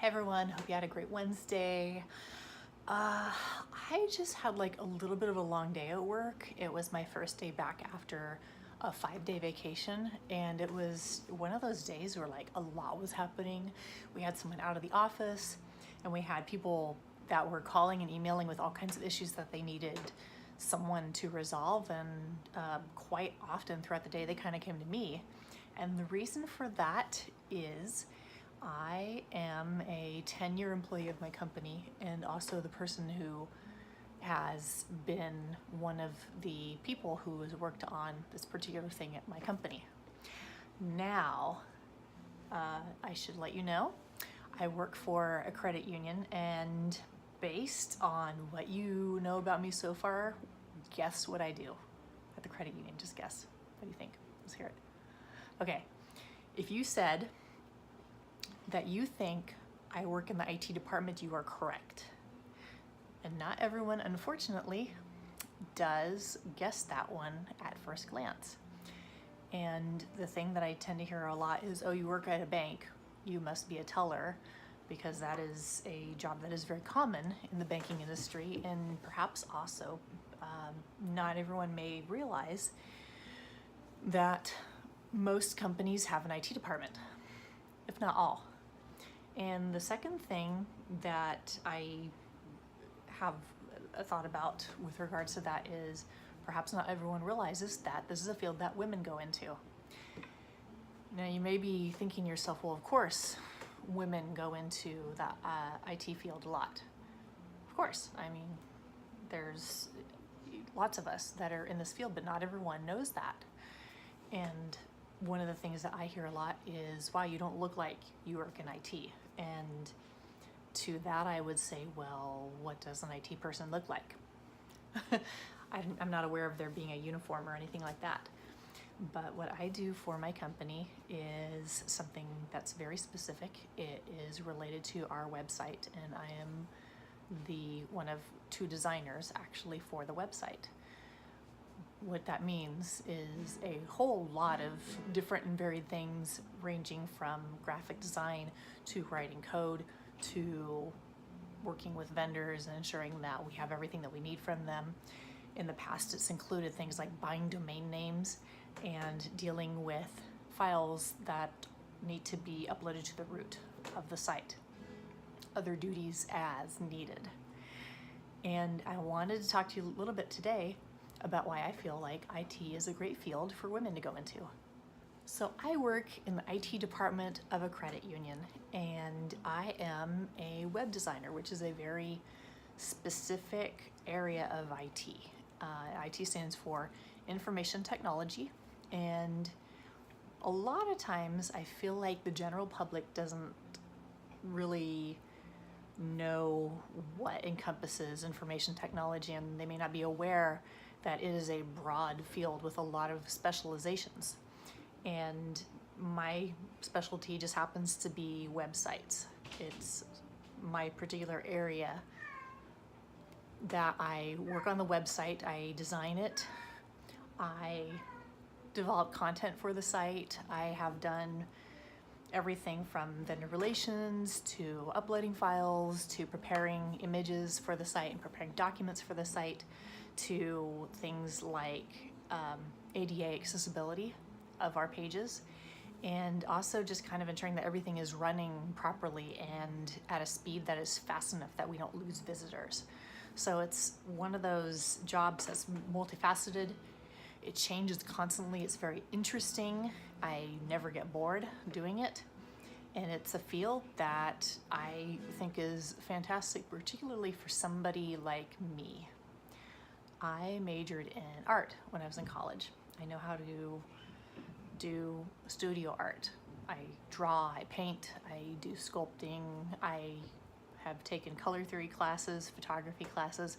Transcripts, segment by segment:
Hey everyone, hope you had a great Wednesday. I just had like a little bit of a long day at work. It was my first day back after a 5-day vacation, and it was one of those days where like a lot was happening. We had someone out of the office, and we had people that were calling and emailing with all kinds of issues that they needed someone to resolve, and quite often throughout the day they kind of came to me. And the reason for that is I am a 10-year employee of my company and also the person who has been one of the people who has worked on this particular thing at my company. Now, I should let you know, I work for a credit union, and based on what you know about me so far, guess what I do at the credit union. Just guess. What do you think? Let's hear it. Okay, if you said that you think I work in the IT department, you are correct. And not everyone, unfortunately, does guess that one at first glance. And the thing that I tend to hear a lot is, oh, you work at a bank, you must be a teller, because that is a job that is very common in the banking industry. And perhaps also, not everyone may realize that most companies have an IT department, if not all. And the second thing that I have a thought about with regards to that is perhaps not everyone realizes that this is a field that women go into. Now you may be thinking to yourself, well, of course women go into the IT field a lot. Of course, I mean, there's lots of us that are in this field, but not everyone knows that. And one of the things that I hear a lot is, wow, you don't look like you work in IT. And to that I would say, well, what does an IT person look like? I'm not aware of there being a uniform or anything like that. But what I do for my company is something that's very specific. It is related to our website, and I am the one of 2 designers actually for the website. What that means is a whole lot of different and varied things, ranging from graphic design to writing code to working with vendors and ensuring that we have everything that we need from them. In the past, it's included things like buying domain names and dealing with files that need to be uploaded to the root of the site. Other duties as needed. And I wanted to talk to you a little bit today about why I feel like IT is a great field for women to go into. So I work in the IT department of a credit union, and I am a web designer, which is a very specific area of IT. IT stands for information technology, and a lot of times I feel like the general public doesn't really know what encompasses information technology, and they may not be aware that it is a broad field with a lot of specializations. And my specialty just happens to be websites. It's my particular area that I work on the website. I design it. I develop content for the site. I have done everything from vendor relations to uploading files to preparing images for the site and preparing documents for the site to things like ADA accessibility of our pages, and also just kind of ensuring that everything is running properly and at a speed that is fast enough that we don't lose visitors. So it's one of those jobs that's multifaceted. It changes constantly. It's very interesting. I never get bored doing it. And it's a field that I think is fantastic, particularly for somebody like me. I majored in art when I was in college. I know how to do studio art. I draw, I paint, I do sculpting. I have taken color theory classes, photography classes.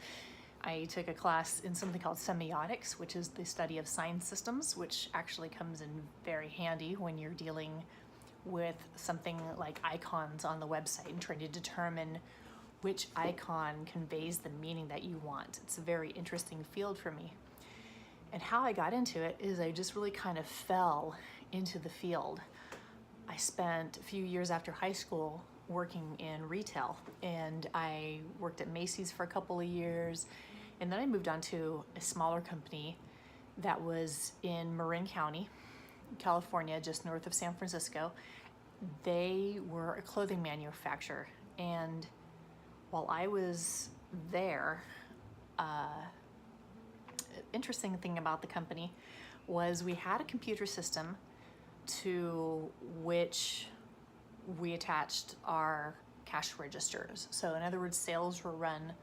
I took a class in something called semiotics, which is the study of sign systems, which actually comes in very handy when you're dealing with something like icons on the website and trying to determine which icon conveys the meaning that you want. It's a very interesting field for me. And how I got into it is I just really kind of fell into the field. I spent a few years after high school working in retail, and I worked at Macy's for a couple of years, and then I moved on to a smaller company that was in Marin County, California, just north of San Francisco. They were a clothing manufacturer, and while I was there, interesting thing about the company was we had a computer system to which we attached our cash registers. So in other words, sales were run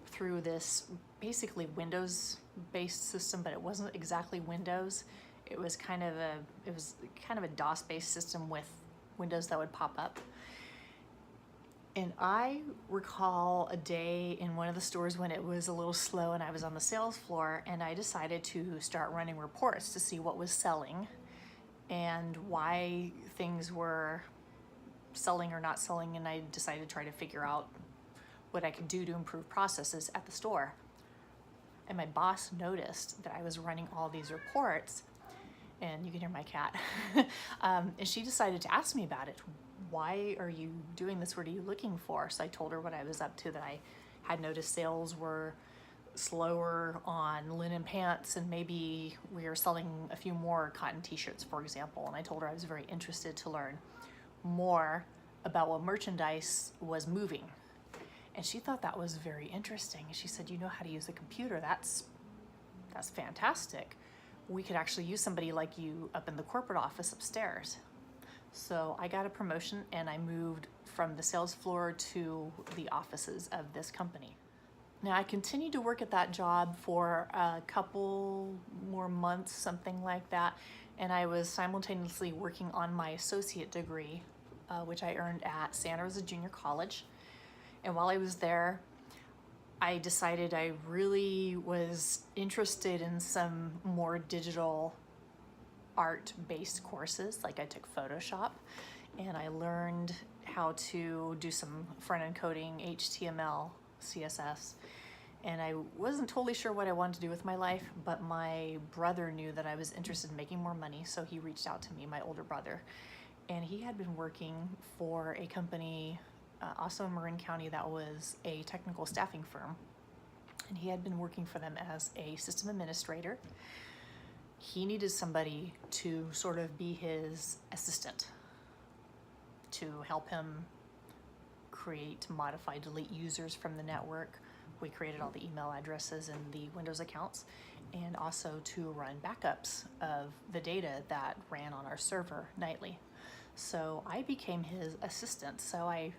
through this basically Windows-based system, but it wasn't exactly Windows. It was kind of a DOS-based system with windows that would pop up. And I recall a day in one of the stores when it was a little slow and I was on the sales floor, and I decided to start running reports to see what was selling and why things were selling or not selling, and I decided to try to figure out what I could do to improve processes at the store. And my boss noticed that I was running all these reports, and you can hear my cat, and she decided to ask me about it. Why are you doing this? What are you looking for? So I told her what I was up to, that I had noticed sales were slower on linen pants, and maybe we were selling a few more cotton t-shirts, for example. And I told her I was very interested to learn more about what merchandise was moving. And she thought that was very interesting. She said, you know how to use a computer. That's fantastic. We could actually use somebody like you up in the corporate office upstairs. So I got a promotion and I moved from the sales floor to the offices of this company. Now I continued to work at that job for a couple more months, something like that, and I was simultaneously working on my associate degree, which I earned at Santa Rosa Junior College. And while I was there, I decided I really was interested in some more digital art-based courses. Like I took Photoshop, and I learned how to do some front-end coding, HTML, CSS, and I wasn't totally sure what I wanted to do with my life, but my brother knew that I was interested in making more money, so he reached out to me, my older brother, and he had been working for a company also in Marin County that was a technical staffing firm, and he had been working for them as a system administrator. He needed somebody to sort of be his assistant, to help him create, modify, delete users from the network. We created all the email addresses and the Windows accounts, and also to run backups of the data that ran on our server nightly. So I became his assistant. So I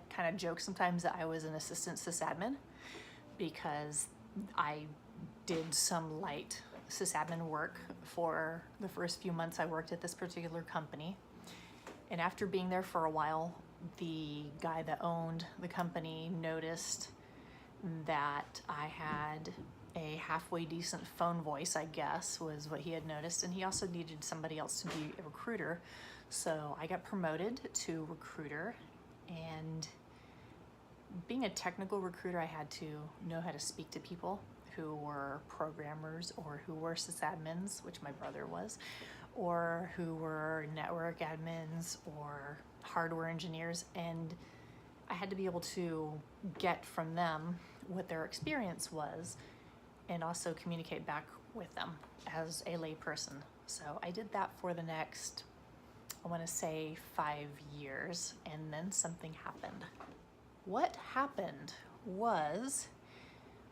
kind of joke sometimes that I was an assistant sysadmin, because I did some light sysadmin work for the first few months I worked at this particular company. And after being there for a while, the guy that owned the company noticed that I had a halfway decent phone voice, I guess, was what he had noticed. And he also needed somebody else to be a recruiter. So I got promoted to recruiter, and being a technical recruiter, I had to know how to speak to people who were programmers or who were sysadmins, which my brother was, or who were network admins or hardware engineers. And I had to be able to get from them what their experience was and also communicate back with them as a lay person. So I did that for the next, I want to say 5 years, and then something happened. What happened was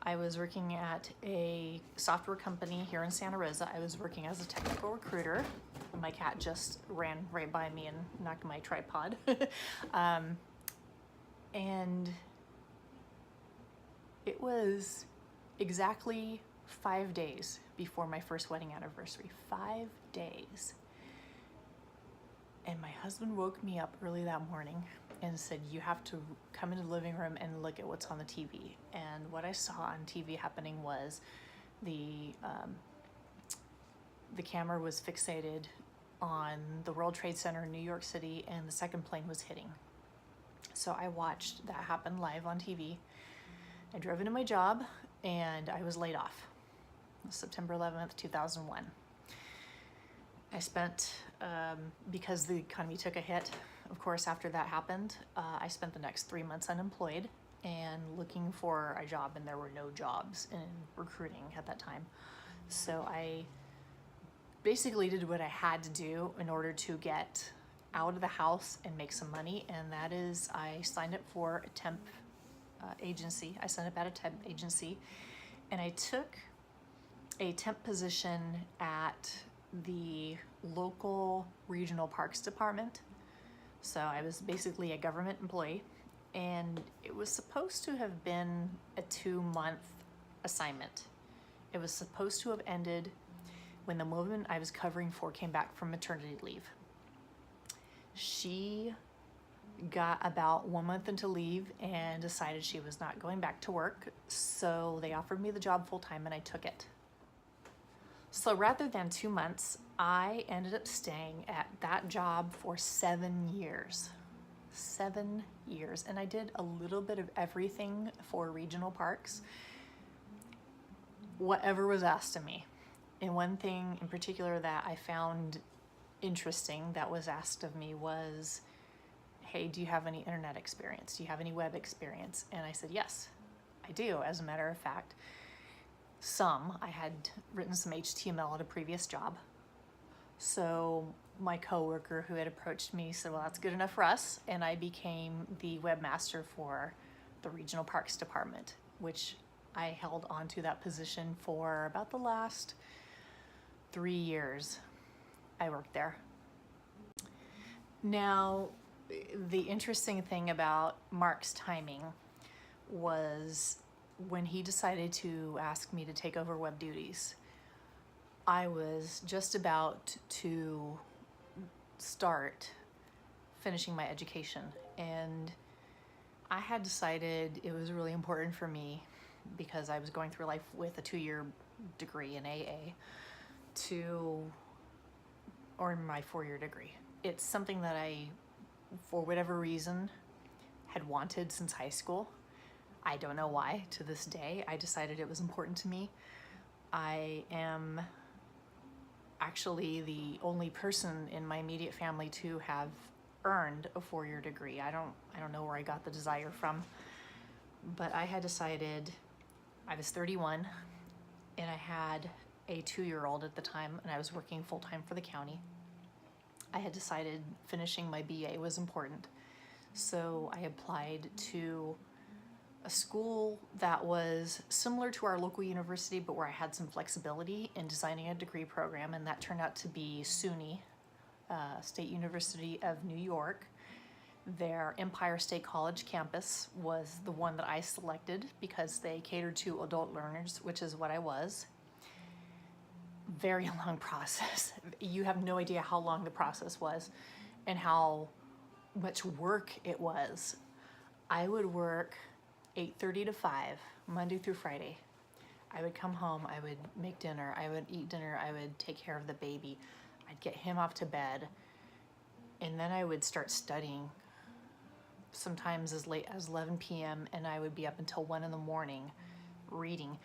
I was working at a software company here in Santa Rosa. I was working as a technical recruiter. My cat just ran right by me and knocked my tripod. And it was exactly 5 days before my first wedding anniversary. 5 days. And my husband woke me up early that morning and said, you have to come into the living room and look at what's on the TV. And what I saw on TV happening was the camera was fixated on the World Trade Center in New York City, and the second plane was hitting. So I watched that happen live on TV. I drove into my job, and I was laid off. September 11th, 2001. I spent, because the economy took a hit, of course, after that happened, I spent the next 3 months unemployed and looking for a job, and there were no jobs in recruiting at that time. So I basically did what I had to do in order to get out of the house and make some money, and that is I signed up for a temp agency. I signed up at a temp agency, and I took a temp position at the local regional parks department. So I was basically a government employee, and it was supposed to have been a 2-month assignment. It was supposed to have ended when the woman I was covering for came back from maternity leave. She got about 1 month into leave and decided she was not going back to work, so they offered me the job full-time and I took it. So rather than 2 months, I ended up staying at that job for 7 years. 7 years. And I did a little bit of everything for regional parks, whatever was asked of me. And one thing in particular that I found interesting that was asked of me was, hey, do you have any internet experience? Do you have any web experience? And I said, yes, I do. As a matter of fact, I had written some HTML at a previous job. So my coworker who had approached me said, well, that's good enough for us. And I became the webmaster for the regional parks department, which I held onto that position for about the last 3 years I worked there. Now, the interesting thing about Mark's timing was when he decided to ask me to take over web duties, I was just about to start finishing my education, and I had decided it was really important for me, because I was going through life with a 2-year degree in AA, or my 4-year degree. It's something that I, for whatever reason, had wanted since high school. I don't know why. To this day, I decided it was important to me. I am actually the only person in my immediate family to have earned a 4-year degree. I don't know where I got the desire from, but I had decided, I was 31 and I had a 2-year-old at the time, and I was working full-time for the county. I had decided finishing my BA was important. So I applied to a school that was similar to our local university, but where I had some flexibility in designing a degree program, and that turned out to be SUNY, State University of New York. Their Empire State College campus was the one that I selected because they catered to adult learners, which is what I was. Very long process. You have no idea how long the process was and how much work it was. I would work 8:30 to 5, Monday through Friday. I would come home, I would make dinner, I would eat dinner, I would take care of the baby, I'd get him off to bed, and then I would start studying, sometimes as late as 11 p.m., and I would be up until 1 in the morning reading.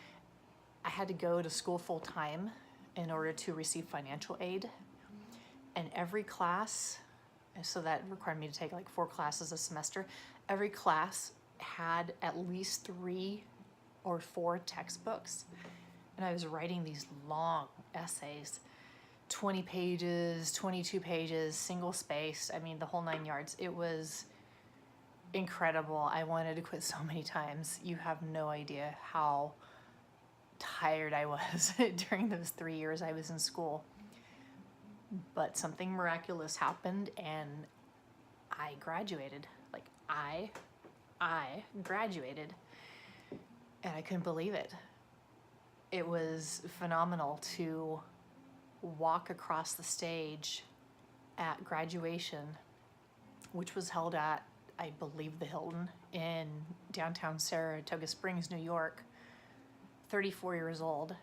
I had to go to school full time in order to receive financial aid, and every class, so that required me to take like 4 classes a semester, every class had at least 3 or 4 textbooks, and I was writing these long essays, 20 pages, 22 pages, single spaced, I mean the whole 9 yards. It was incredible. I wanted to quit so many times. You have no idea how tired I was during those 3 years I was in school. But something miraculous happened and I graduated. Like I graduated, and I couldn't believe it. It was phenomenal to walk across the stage at graduation, which was held at, I believe, the Hilton in downtown Saratoga Springs, New York. 34 years old,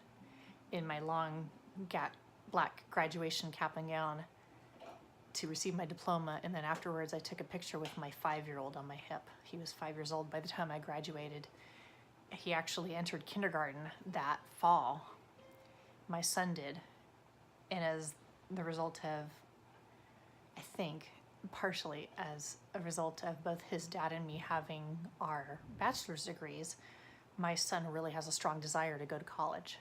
in my long black graduation cap and gown to receive my diploma, and then afterwards I took a picture with my 5-year-old on my hip. He was 5 years old by the time I graduated. He actually entered kindergarten that fall. My son did, and as the result of, I think, partially as a result of both his dad and me having our bachelor's degrees, my son really has a strong desire to go to college.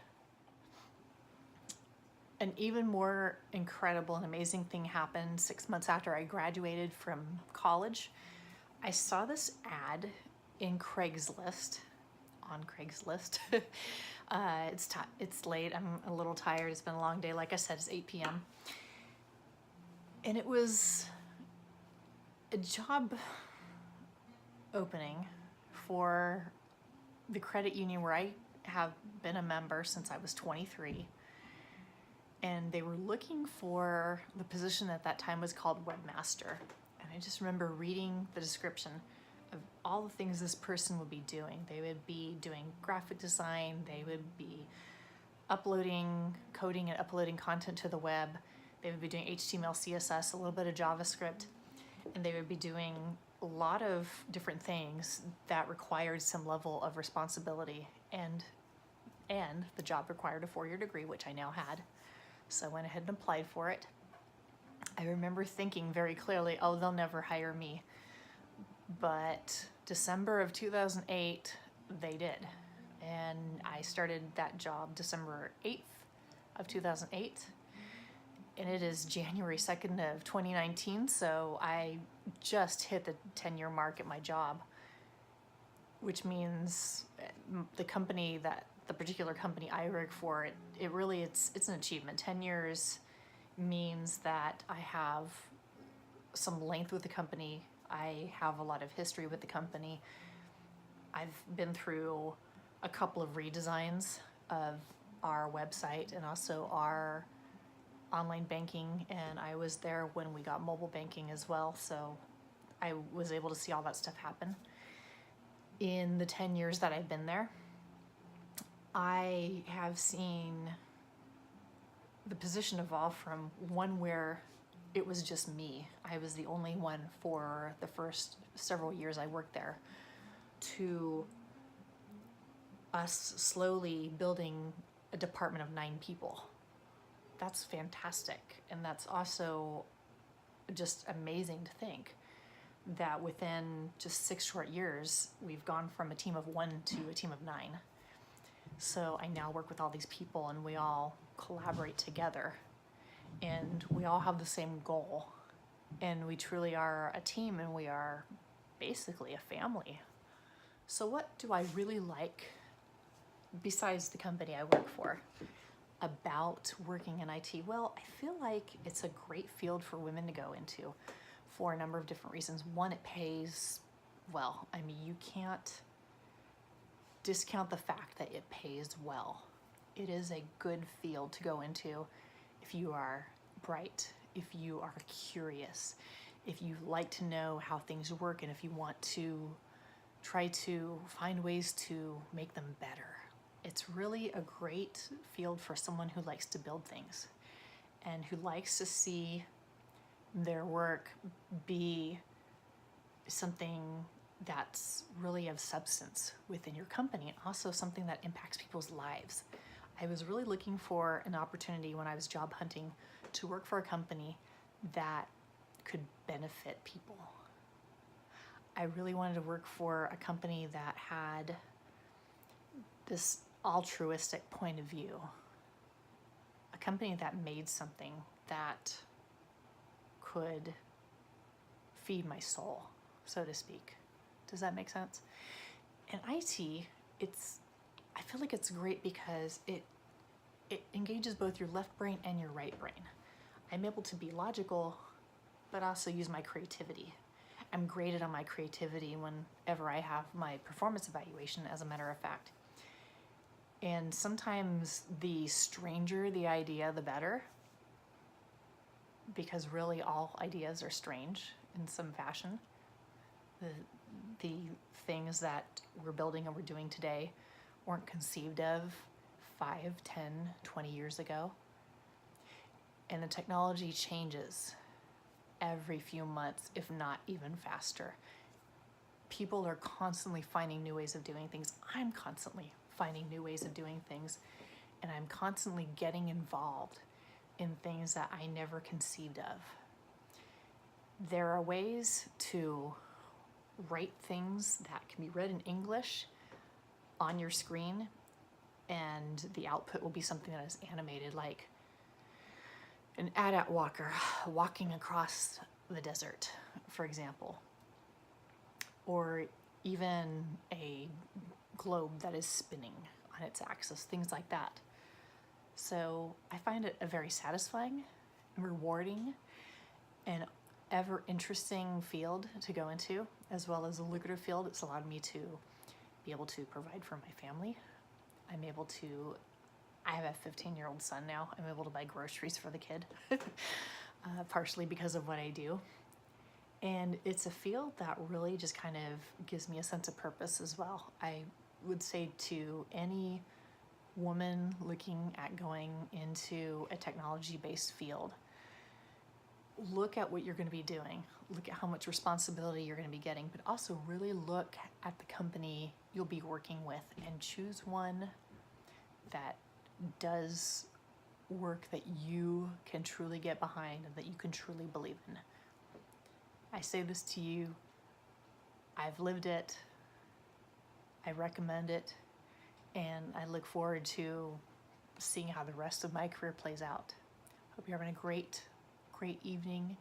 An even more incredible and amazing thing happened 6 months after I graduated from college. I saw this ad in Craigslist, on Craigslist. It's late, I'm a little tired, it's been a long day. Like I said, it's 8 p.m. And it was a job opening for the credit union where I have been a member since I was 23. And they were looking for the position at that time was called webmaster. And I just remember reading the description of all the things this person would be doing. They would be doing graphic design, they would be coding and uploading content to the web. They would be doing HTML, CSS, a little bit of JavaScript, and they would be doing a lot of different things that required some level of responsibility. And the job required a 4-year degree, which I now had. So I went ahead and applied for it. I remember thinking very clearly, oh, they'll never hire me. But December of 2008, they did. And I started that job December 8th of 2008. And it is January 2nd of 2019, so I just hit the 10-year mark at my job, which means the particular company I work for, it's an achievement. 10 years means that I have some length with the company. I have a lot of history with the company. I've been through a couple of redesigns of our website and also our online banking, and I was there when we got mobile banking as well, so I was able to see all that stuff happen. In the 10 years that I've been there, I have seen the position evolve from one where it was just me. I was the only one for the first several years I worked there, to us slowly building a department of 9 people. That's fantastic. And that's also just amazing to think that within just 6 short years, we've gone from a team of 1 to a team of 9. So I now work with all these people and we all collaborate together and we all have the same goal. And we truly are a team and we are basically a family. So what do I really like, besides the company I work for, about working in IT? Well, I feel like it's a great field for women to go into for a number of different reasons. One, it pays well. I mean, you can't discount the fact that it pays well. It is a good field to go into if you are bright, if you are curious, if you like to know how things work, and if you want to try to find ways to make them better. It's really a great field for someone who likes to build things and who likes to see their work be something that's really of substance within your company, and also something that impacts people's lives. I was really looking for an opportunity when I was job hunting to work for a company that could benefit people. I really wanted to work for a company that had this altruistic point of view, a company that made something that could feed my soul, so to speak. Does that make sense? In IT, I feel like it's great because it engages both your left brain and your right brain. I'm able to be logical, but also use my creativity. I'm graded on my creativity whenever I have my performance evaluation, as a matter of fact. And sometimes the stranger the idea, the better, because really all ideas are strange in some fashion. The things that we're building and we're doing today weren't conceived of 5, 10, 20 years ago. And the technology changes every few months, if not even faster. People are constantly finding new ways of doing things. I'm constantly finding new ways of doing things, and I'm constantly getting involved in things that I never conceived of. There are ways to write things that can be read in English on your screen, and the output will be something that is animated, like an AT-AT walker walking across the desert, for example, or even a globe that is spinning on its axis, things like that. So I find it a very satisfying and rewarding and ever interesting field to go into, as well as a lucrative field. It's allowed me to be able to provide for my family. I have a 15-year-old son now. I'm able to buy groceries for the kid, partially because of what I do. And it's a field that really just kind of gives me a sense of purpose as well. I would say to any woman looking at going into a technology-based field, look at what you're going to be doing. Look at how much responsibility you're going to be getting, but also really look at the company you'll be working with and choose one that does work that you can truly get behind and that you can truly believe in. I say this to you, I've lived it, I recommend it, and I look forward to seeing how the rest of my career plays out. Hope you're having a great evening,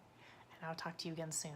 and I'll talk to you again soon.